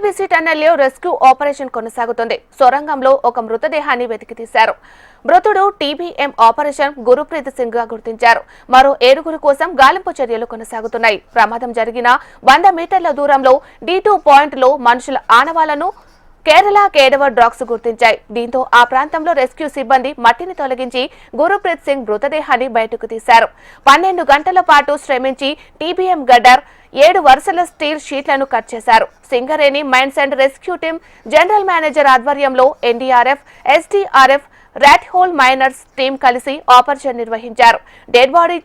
SLBC టన్నెల్లో rescue operation కొనసాగుతుంది. సొరంగంలో ఒక మృతదేహాన్ని వెతికితీశారు. మృతుడు టీబీఎం ఆపరేషన్ గురుప్రీత్ సింగ్ గా గుర్తించారు. మరో 7 కోసం గాలింపు చర్యలు కొనసాగుతున్నాయి. ప్రమాదం జరిగిన 100 మీటర్ల దూరంలో D2 పాయింట్లో మనుషుల ఆనవాలను కేరళ కేడవర్ డ్రాగ్స్ గుర్తించాయి. దీంతో ఆ ప్రాంతంలో రెస్క్యూ సిబ్బంది మట్టిని తొలగించి గురుప్రీత్ సింగ్ మృతదేహాన్ని బయటకు తీశారు. 12 గంటల పాటు శ్రమించి టీబీఎం గడ్డర్ 7 వరుసల స్టీల్ షీట్లను కట్ చేశారు. Singareni mines and rescue team general manager ఆధ్వర్యంలో NDRF, SDRF, rat hole miners team కలిసి ఆపరేషన్ నిర్వహించారు. డెడ్ బాడీ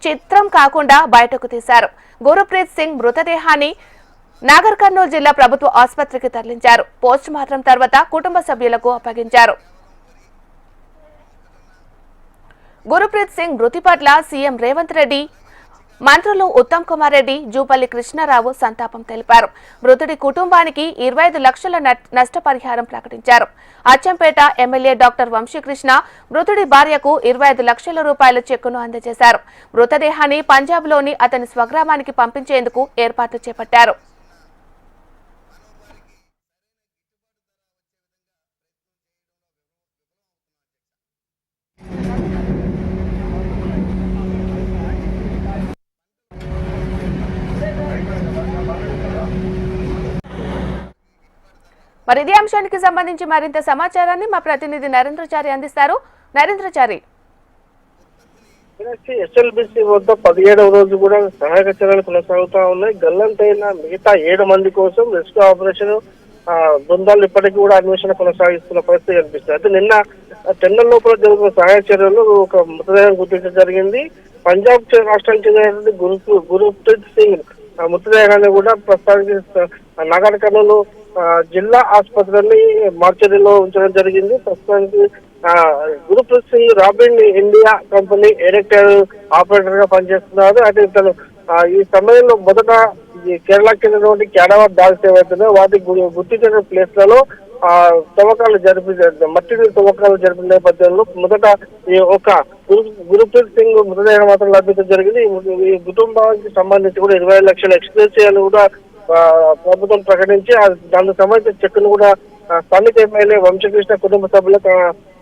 చిత్రం కాకుండా బయటకు తీశారు. గురుప్రీత్ సింగ్ మృతదేహాన్ని నాగర్ కర్నూలు జిల్లా ప్రభుత్వ ఆసుపత్రికి తరలించారు. పోస్ట్ మార్టం తర్వాత కుటుంబ సభ్యులకు అప్పగించారు. గురుప్రీత్ సింగ్ మృతి పట్ల సీఎం రేవంత్ రెడ్డి, మంత్రులు ఉత్తమ్ కుమార్ రెడ్డి, జూపల్లి కృష్ణారావు సంతాపం తెలిపారు. మృతుడి కుటుంబానికి 25 లక్షల నష్టపరిహారం ప్రకటించారు. అచ్చంపేట ఎమ్మెల్యే డాక్టర్ వంశీకృష్ణ మృతుడి భార్యకు 25 లక్షల రూపాయల చెక్కును అందజేశారు. మృతదేహాన్ని పంజాబ్లోని అతని స్వగ్రామానికి పంపించేందుకు ఏర్పాట్లు చేపట్టారు. మరి ఇదే అంశానికి సంబంధించి మరింత సమాచారాన్ని మా ప్రతినిధి నరేంద్రచారి అందిస్తారు. నరేంద్రచారి, ఎస్ఎల్బీసీ వద్ద 17వ రోజు కూడా సహాయక చర్యలు కొనసాగుతా ఉన్నాయి. గల్లంతైన మిగతా 7 మంది కోసం రెస్క్యూ ఆపరేషన్ బృందాలు ఇప్పటికీ కూడా అన్వేషణ కొనసాగిస్తున్న పరిస్థితి కనిపిస్తుంది. అయితే నిన్న టెన్నెల్ లోపల జరుగుతున్న సహాయ చర్యలు ఒక మృతదేహం గుర్తించడం జరిగింది. పంజాబ్ రాష్ట్రానికి చెందినటువంటి గురుప్రీత్ సింగ్ మృతదేహాన్ని కూడా ప్రస్తుతానికి నాగర్ కర్నూలు జిల్లా ఆసుపత్రిని మార్చరీలో ఉంచడం జరిగింది. ప్రస్తుతానికి Gurpreet Singh robin India company director operator గా పనిచేస్తున్నారు. అయితే తను ఈ సమయంలో మొదట కేరళకి చెందినటువంటి కేడవర్ డాగ్స్ ఏవైతున్నాయో వాటి గుర్తించిన ప్లేస్లలో మట్టిని తవ్వకాలు జరిపిన నేపథ్యంలో మొదట ఈ ఒక గురుప్రీత్ సింగ్ మృతదేహం మాత్రం లభించడం జరిగింది. ఈ కుటుంబానికి సంబంధించి కూడా 25 లక్షల ఎక్స్గ్రేషియాలు కూడా ప్రభుత్వం ప్రకటించి దానికి సంబంధించిన చెక్కును కూడా స్థానిక ఎమ్మెల్యే వంశకృష్ణ కుటుంబ సభ్యులకు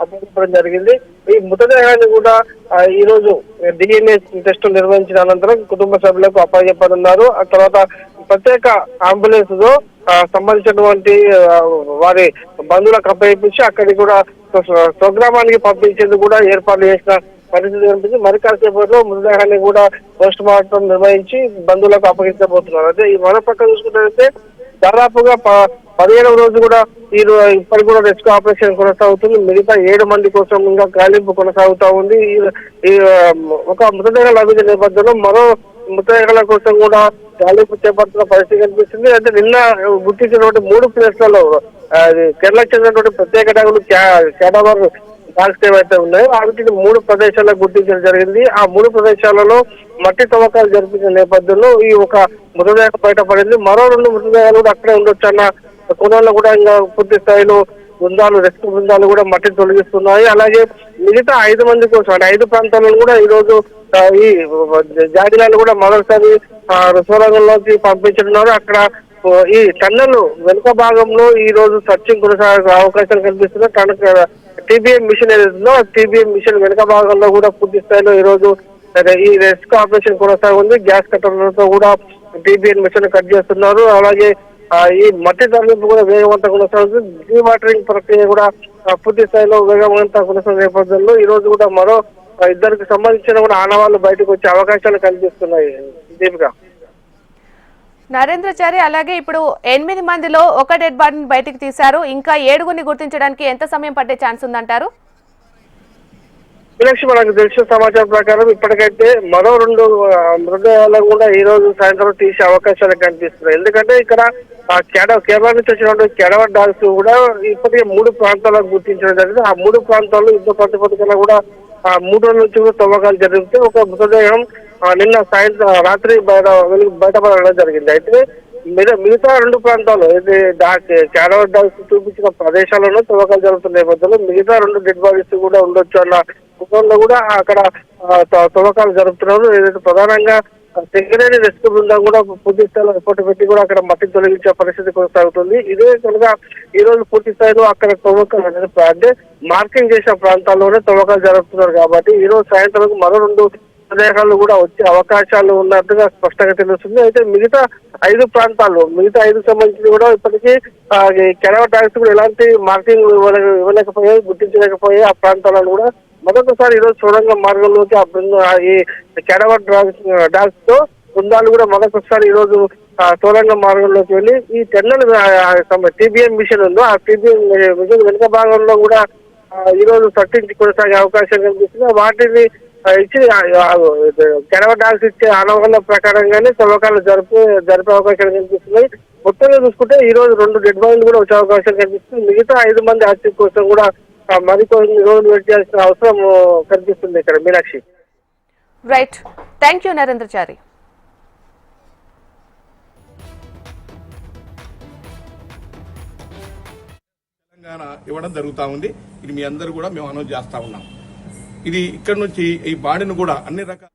అప్పగించడం జరిగింది. ఈ మృతదేహాన్ని కూడా ఈ రోజు డిఎన్ఏ టెస్ట్ నిర్వహించిన అనంతరం కుటుంబ సభ్యులకు అప్పగించనున్నారు. ఆ తర్వాత ప్రత్యేక అంబులెన్స్ తో సంబంధించినటువంటి వారి బంధువులకు అప్పగించి అక్కడికి కూడా స్వగ్రామానికి పంపించేందుకు కూడా ఏర్పాట్లు చేసిన పరిస్థితి కనిపించి మరి కాసేపట్లో మృతదేహాన్ని కూడా పోస్ట్ మార్టం నిర్వహించి బంధువులకు అప్పగించబోతున్నారు. అదే ఈ మరో పక్క చూసుకుంటే దాదాపుగా 17వ రోజు కూడా ఇప్పటికి కూడా రెస్క్యూ ఆపరేషన్ కొనసాగుతుంది. మిగతా 7 మంది కోసం ఇంకా గాలింపు కొనసాగుతా ఉంది. ఈ ఒక మృతదేహం లభించిన నేపథ్యంలో మరో మృతదేహాల కోసం కూడా గాలింపు చేపడుతున్న పరిస్థితి కనిపిస్తుంది. అయితే నిన్న గుర్తించినటువంటి 3 ప్లేస్లలో కేరళకు చెందినటువంటి ప్రత్యేక డాగులు కేడవర్ డాగ్స్ ఏవైతే ఉన్నాయో వాటిని 3 ప్రదేశాల్లో గుర్తించడం జరిగింది. ఆ 3 ప్రదేశాలలో మట్టి తవ్వకాలు జరిపిన నేపథ్యంలో ఈ ఒక మృతదేహం బయటపడింది. మరో 2 మృతదేహాలు కూడా అక్కడే ఉండొచ్చు అన్న కోణంలో కూడా ఇంకా పూర్తి స్థాయిలో రెస్క్యూ బృందాలు కూడా మట్టిని తొలగిస్తున్నాయి. అలాగే మిగతా 5 మంది కోసం అంటే 5 ప్రాంతాలను కూడా ఈ రోజు ఈ జాడీలను కూడా మొదటిసారి సొరంగంలోకి పంపించనున్నారు. అక్కడ ఈ టన్నెల్ వెనుక భాగంలో ఈ రోజు సర్చింగ్ కొనసాగే అవకాశాలు కనిపిస్తున్నాయి. టీబీఎం మిషన్ ఏదైతుందో టీబీఎం మిషన్ వెనుక భాగంలో కూడా పూర్తి స్థాయిలో ఈ రోజు ఈ రెస్క్యూ ఆపరేషన్ కొనసాగుంది. గ్యాస్ కట్టర్లతో కూడా టీబీఎం మిషన్ కట్ చేస్తున్నారు. అలాగే ఈ మట్టి తరలింపు కూడా వేగవంతంగా కొనసాగుతుంది. డీవాటరింగ్ ప్రక్రియ కూడా పూర్తి స్థాయిలో వేగవంతంగా కొనసాగే నేపథ్యంలో ఈ రోజు కూడా మరో 2కి సంబంధించిన కూడా ఆనవాళ్లు బయటకు వచ్చే అవకాశాలు కనిపిస్తున్నాయి. దీపిక, నరేంద్రచారి, అలాగే ఇప్పుడు 8 మందిలో ఒక డెడ్ బాడీని బయటకు తీశారు. ఇంకా 7గురిని గుర్తించడానికి ఎంత సమయం పట్టే ఛాన్స్ ఉందంటారు? మనకు తెలిసిన సమాచారం ప్రకారం ఇప్పటికైతే మరో 2 మృతదేహాలను కూడా ఈ రోజు సాయంత్రం తీసే అవకాశాలు కనిపిస్తున్నాయి. ఎందుకంటే ఇక్కడ కేరళ నుంచి వచ్చినటువంటి కేడవర్ డాగ్స్ కూడా ఇప్పటికే 3 ప్రాంతాలకు గుర్తించడం జరిగింది. ఆ 3 ప్రాంతాల్లో యుద్ధ ప్రాతిపదికన కూడా 3 రోజుల నుంచి కూడా తవ్వకాలు జరిగితే ఒక మృతదేహం నిన్న సాయంత్రం రాత్రి బయటపడడం జరిగింది. అయితే మిగతా 2 ప్రాంతాలు కేడవర్ డాగ్స్ చూపించిన ప్రదేశాలలో తవ్వకాలు జరుగుతున్న నేపథ్యంలో మిగతా 2 డెడ్ బాడీస్ కూడా ఉండొచ్చు అన్న కుటుంబంలో కూడా అక్కడ తవ్వకాలు జరుపుతున్నారు. ఏదైతే ప్రధానంగా సింగరేణి రెస్క్యూ బృందం కూడా పూర్తి స్థాయిలో రిపోర్ట్ పెట్టి కూడా అక్కడ మట్టి తొలగించే పరిస్థితి కొనసాగుతుంది. ఇదే కనుక ఈ రోజు పూర్తి స్థాయిలో అక్కడ తవ్వకాలు అంటే మార్కింగ్ చేసిన ప్రాంతాల్లోనే తవ్వకాలు జరుపుతున్నారు కాబట్టి ఈ రోజు సాయంత్రం మరో 2 మృతదేహాలు కూడా వచ్చే అవకాశాలు ఉన్నట్టుగా స్పష్టంగా తెలుస్తుంది. అయితే మిగతా 5 ప్రాంతాల్లో మిగతా 5 సంబంధించి కూడా ఇప్పటికీ కెనవ ట్యాక్స్ కూడా ఎలాంటి మార్కింగ్ ఇవ్వలేకపోయాయి, గుర్తించలేకపోయాయి. ఆ ప్రాంతాలను కూడా మరొకసారి ఈ రోజు సొరంగ మార్గంలోకి ఈ కెనవ డాక్స్ తో బృందాలు కూడా మరొకసారి ఈ రోజు సొరంగ మార్గంలోకి వెళ్ళి ఈ టెన్నెల్ టీబీఎం మిషన్ ఉందో ఆ టీబీఎం మిషన్ వెనుక భాగంలో కూడా ఈ రోజు సర్టించి కొనసాగే అవకాశం కనిపిస్తుంది. వాటిని ఇచ్చి కెనవ డాక్స్ ఇచ్చే ఆనవాళ్ళ ప్రకారంగానే తవ్వకాలు జరిపే అవకాశాలు కనిపిస్తున్నాయి. మొత్తంగా చూసుకుంటే ఈ రోజు 2 డెడ్ బాడీలు కూడా వచ్చే అవకాశం కనిపిస్తుంది. మిగతా 5 మంది ఆర్టీ కోసం కూడా మరికొన్ని రోజులు వెయిట్ చేయాల్సిన అవసరం కనిపిస్తుంది ఇక్కడ. Meenakshi. Right, thank you Narendrachari. Telangana ఇవ్వడం జరుగుతూ ఉంది. ఇది మీ అందరూ కూడా మేము అనౌన్స్ చేస్తా ఉన్నాం. ఇది ఇక్కడ నుంచి ఈ బాడీని కూడా అన్ని రకాల